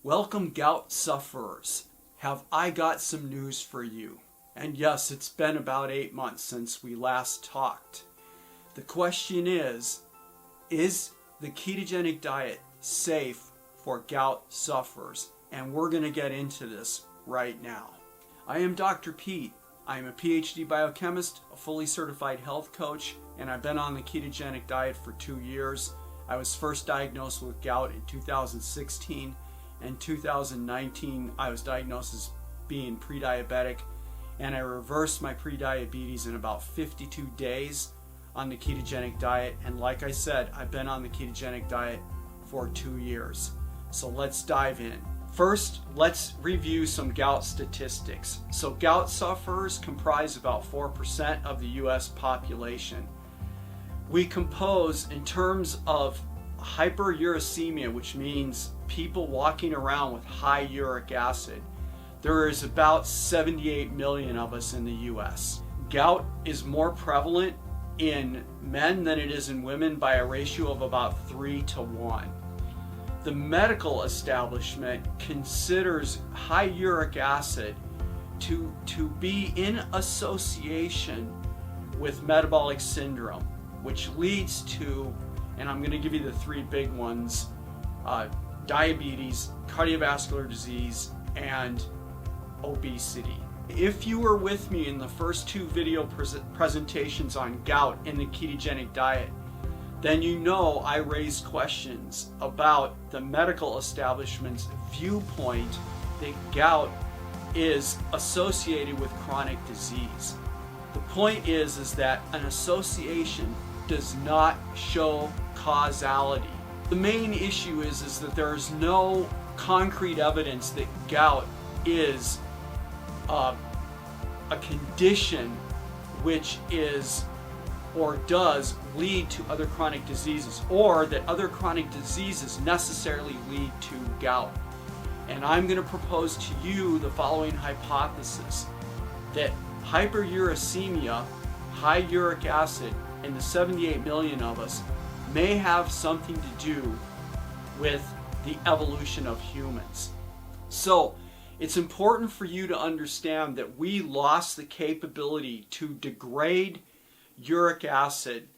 Welcome, gout sufferers. Have I got some news for you? And yes, it's been about 8 months since we last talked. The question is the ketogenic diet safe for gout sufferers? And we're going to get into this right now. I am Dr. Pete. I am a PhD biochemist, a fully certified health coach, and I've been on the ketogenic diet for 2 years. I was first diagnosed with gout in 2016. In 2019, I was diagnosed as being pre-diabetic, and I reversed my pre-diabetes in about 52 days on the ketogenic diet. And like I said, I've been on the ketogenic diet for 2 years. So let's dive in. First, let's review some gout statistics. So gout sufferers comprise about 4% of the US population. We compose, in terms of hyperuricemia, which means people walking around with high uric acid, there is about 78 million of us in the US. Gout is more prevalent in men than it is in women by a ratio of about 3 to 1. The medical establishment considers high uric acid to be in association with metabolic syndrome, which leads to, and I'm going to give you the 3 big ones, diabetes, cardiovascular disease, and obesity. If you were with me in the first 2 video presentations on gout in the ketogenic diet, then you know I raised questions about the medical establishment's viewpoint that gout is associated with chronic disease. The point is that an association does not show causality. The main issue is that there is no concrete evidence that gout is a condition which is or does lead to other chronic diseases, or that other chronic diseases necessarily lead to gout. And I'm going to propose to you the following hypothesis: that hyperuricemia, high uric acid, in the 78 million of us may have something to do with the evolution of humans. So it's important for you to understand that we lost the capability to degrade uric acid.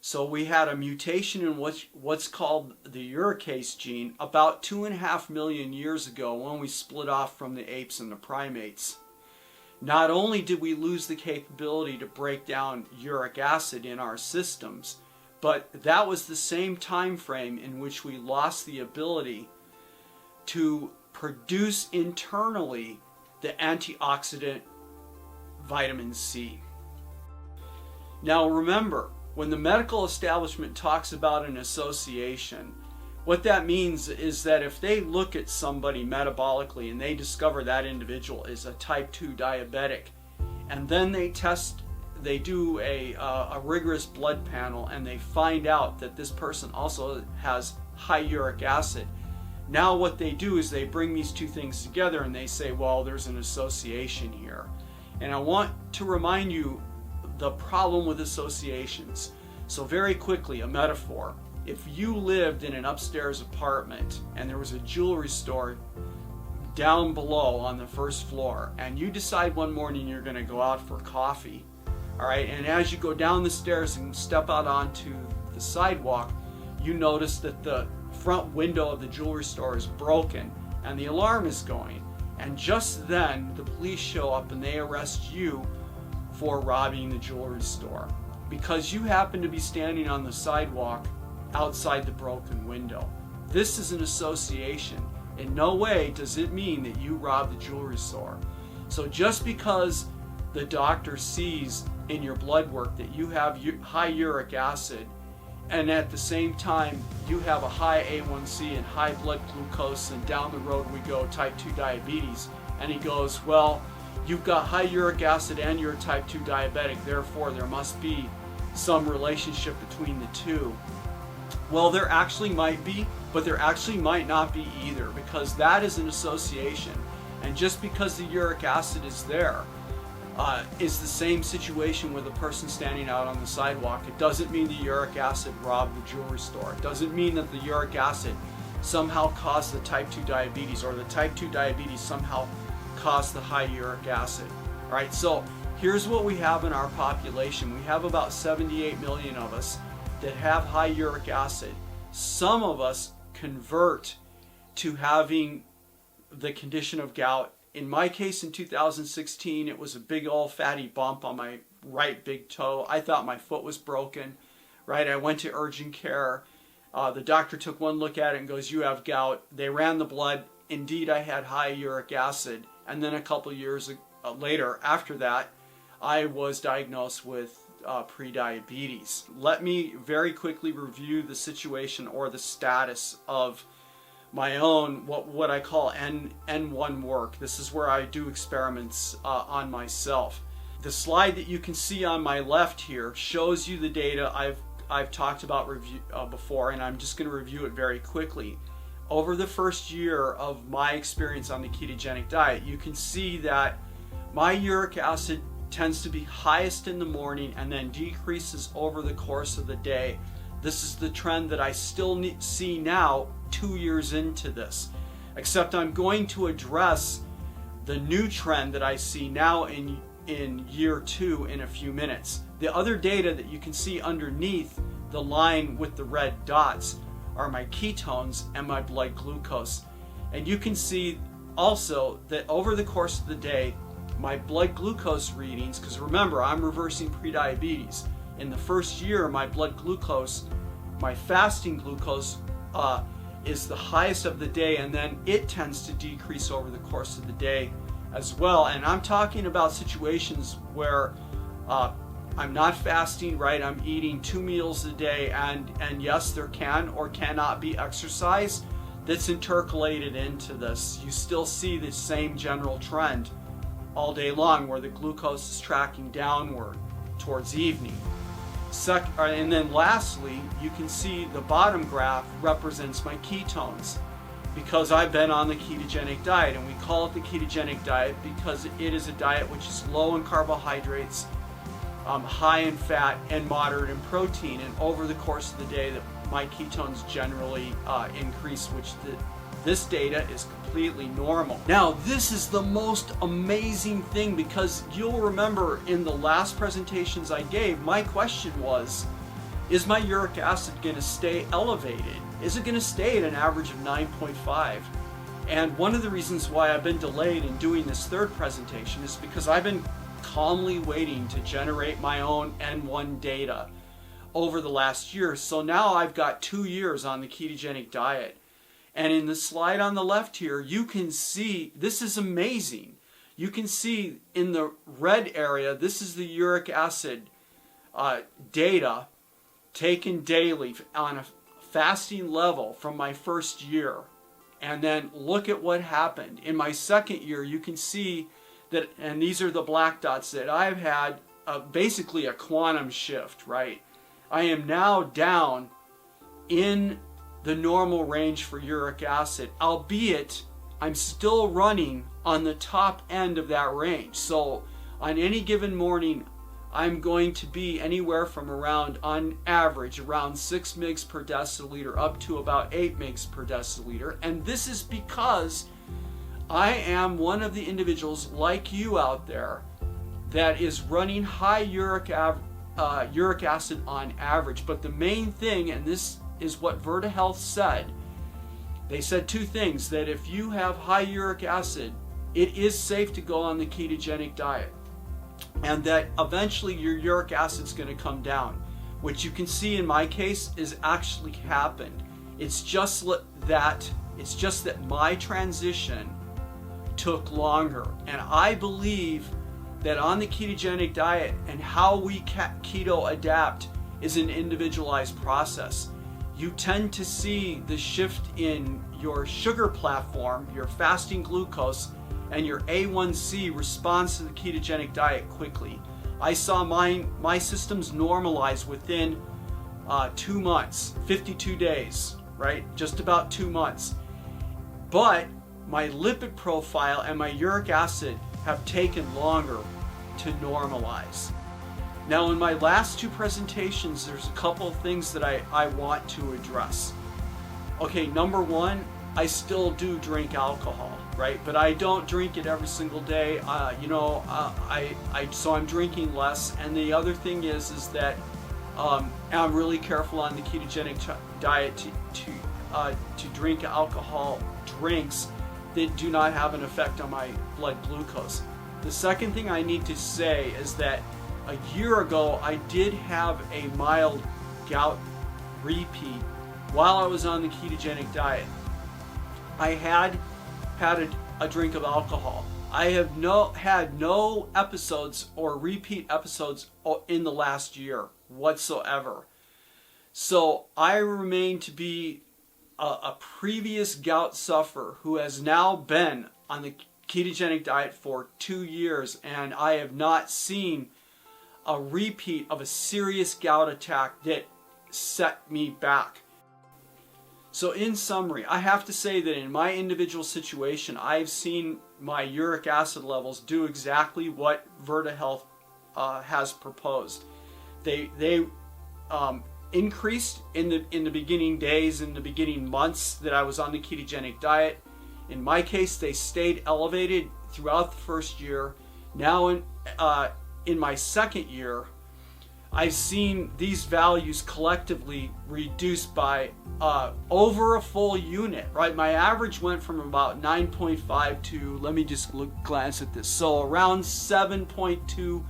So we had a mutation in what's called the uricase gene about 2.5 million years ago when we split off from the apes and the primates. Not only did we lose the capability to break down uric acid in our systems, but that was the same time frame in which we lost the ability to produce internally the antioxidant vitamin C. Now remember, when the medical establishment talks about an association, what that means is that if they look at somebody metabolically and they discover that individual is a type 2 diabetic, and then they do a rigorous blood panel and they find out that this person also has high uric acid, now what they do is they bring these 2 things together and they say, well, there's an association here. And I want to remind you the problem with associations. So very quickly, a metaphor. If you lived in an upstairs apartment and there was a jewelry store down below on the first floor, and you decide one morning you're going to go out for coffee, all right, and as you go down the stairs and step out onto the sidewalk, you notice that the front window of the jewelry store is broken and the alarm is going. And just then the police show up and they arrest you for robbing the jewelry store because you happen to be standing on the sidewalk outside the broken window. This is an association. In no way does it mean that you robbed the jewelry store. So just because the doctor sees in your blood work that you have high uric acid, and at the same time you have a high A1C and high blood glucose, and down the road we go type 2 diabetes, and he goes, well, you've got high uric acid and you're a type 2 diabetic, therefore there must be some relationship between the two. Well, there actually might be, but there actually might not be either, because that is an association. And just because the uric acid is there, is the same situation with a person standing out on the sidewalk. It doesn't mean the uric acid robbed the jewelry store. It doesn't mean that the uric acid somehow caused the type 2 diabetes, or the type 2 diabetes somehow caused the high uric acid. All right, so here's what we have in our population. We have about 78 million of us that have high uric acid. Some of us convert to having the condition of gout. In my case, in 2016, it was a big old fatty bump on my right big toe. I thought my foot was broken, right? I went to urgent care. The doctor took one look at it and goes, "You have gout." They ran the blood. Indeed, I had high uric acid. And then a couple years later, after that, I was diagnosed with prediabetes. Let me very quickly review the situation or the status of my own, what I call N1 work. This is where I do experiments on myself. The slide that you can see on my left here shows you the data I've talked about before, and I'm just going to review it very quickly. Over the first year of my experience on the ketogenic diet, you can see that my uric acid tends to be highest in the morning and then decreases over the course of the day. This is the trend that I still see now, 2 years into this, except I'm going to address the new trend that I see now in year 2 in a few minutes. The other data that you can see underneath the line with the red dots are my ketones and my blood glucose. And you can see also that over the course of the day, my blood glucose readings, because remember, I'm reversing prediabetes. In the first year, my blood glucose, my fasting glucose, is the highest of the day, and then it tends to decrease over the course of the day as well. And I'm talking about situations where I'm not fasting, right? I'm eating 2 meals a day, and yes, there can or cannot be exercise that's intercalated into this. You still see the same general trend all day long where the glucose is tracking downward towards evening. And then lastly, you can see the bottom graph represents my ketones, because I've been on the ketogenic diet, and we call it the ketogenic diet because it is a diet which is low in carbohydrates, high in fat, and moderate in protein. And over the course of the day, my ketones generally increase, which this data is completely normal. Now, this is the most amazing thing, because you'll remember in the last presentations I gave, my question was, is my uric acid going to stay elevated? Is it going to stay at an average of 9.5? And one of the reasons why I've been delayed in doing this third presentation is because I've been calmly waiting to generate my own N1 data over the last year. So now I've got 2 years on the ketogenic diet. And in the slide on the left here, you can see, this is amazing. You can see in the red area, this is the uric acid data taken daily on a fasting level from my first year. And then look at what happened. In my second year, you can see that, and these are the black dots, that I've had basically a quantum shift, right? I am now down in the normal range for uric acid, albeit I'm still running on the top end of that range. So on any given morning, I'm going to be anywhere from around, on average, around 6 mg per deciliter up to about 8 mg per deciliter. And this is because I am one of the individuals like you out there that is running high uric acid on average. But the main thing, and this is what Virta Health said, they said 2 things: that if you have high uric acid, it is safe to go on the ketogenic diet, and that eventually your uric acid is going to come down, which you can see in my case is actually happened. It's just that my transition took longer, and I believe that on the ketogenic diet and how we keto adapt is an individualized process. You tend to see the shift in your sugar platform, your fasting glucose, and your A1C response to the ketogenic diet quickly. I saw my systems normalize within 2 months, 52 days, right? Just about 2 months. But my lipid profile and my uric acid have taken longer to normalize. Now, in my last 2 presentations, there's a couple of things that I want to address. Okay, number one, I still do drink alcohol, right? But I don't drink it every single day. So I'm drinking less. And the other thing is that I'm really careful on the ketogenic diet to drink alcohol drinks that do not have an effect on my blood glucose. The second thing I need to say is that a year ago I did have a mild gout repeat while I was on the ketogenic diet. I had a drink of alcohol. I have had no episodes or repeat episodes in the last year whatsoever. So I remain to be a previous gout sufferer who has now been on the ketogenic diet for 2 years, and I have not seen a repeat of a serious gout attack that set me back. So in summary, I have to say that in my individual situation, I've seen my uric acid levels do exactly what Virta Health has proposed. They increased in the beginning days, in the beginning months that I was on the ketogenic diet. In my case, they stayed elevated throughout the first year. Now in my second year, I've seen these values collectively reduced by over a full unit, right? My average went from about 9.5 to, let me just glance at this, so around 7.2 to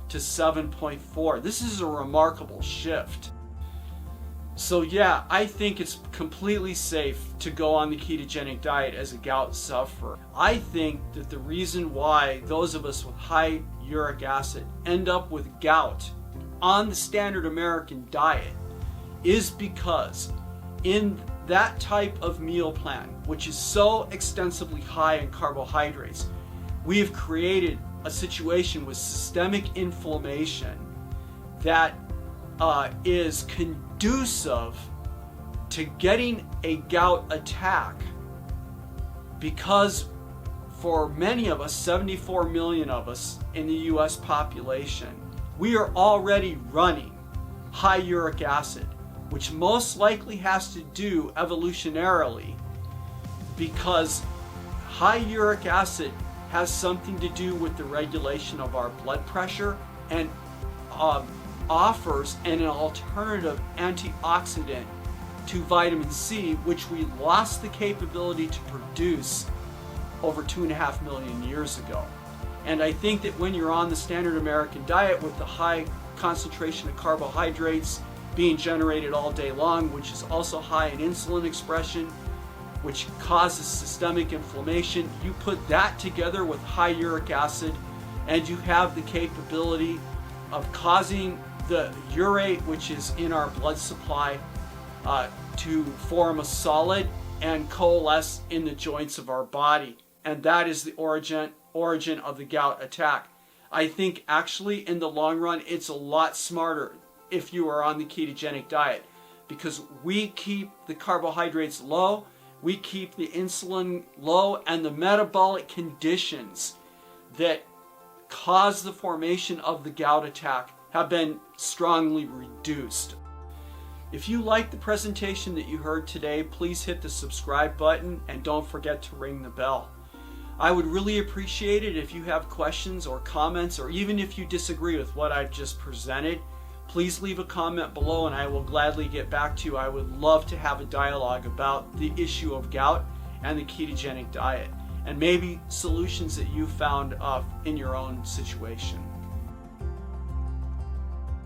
7.4. This is a remarkable shift. So yeah, I think it's completely safe to go on the ketogenic diet as a gout sufferer. I think that the reason why those of us with high uric acid end up with gout on the standard American diet is because in that type of meal plan, which is so extensively high in carbohydrates, we have created a situation with systemic inflammation that is conducive to getting a gout attack, because for many of us, 74 million of us in the US population, we are already running high uric acid, which most likely has to do evolutionarily because high uric acid has something to do with the regulation of our blood pressure and offers an alternative antioxidant to vitamin C, which we lost the capability to produce over 2.5 million years ago. And I think that when you're on the standard American diet with the high concentration of carbohydrates being generated all day long, which is also high in insulin expression, which causes systemic inflammation, you put that together with high uric acid and you have the capability of causing the urate, which is in our blood supply, to form a solid and coalesce in the joints of our body. And that is the origin of the gout attack. I think actually in the long run it's a lot smarter if you are on the ketogenic diet, because we keep the carbohydrates low, we keep the insulin low, and the metabolic conditions that cause the formation of the gout attack have been strongly reduced. If you liked the presentation that you heard today, please hit the subscribe button and don't forget to ring the bell. I would really appreciate it if you have questions or comments, or even if you disagree with what I've just presented, please leave a comment below and I will gladly get back to you. I would love to have a dialogue about the issue of gout and the ketogenic diet, and maybe solutions that you found in your own situation.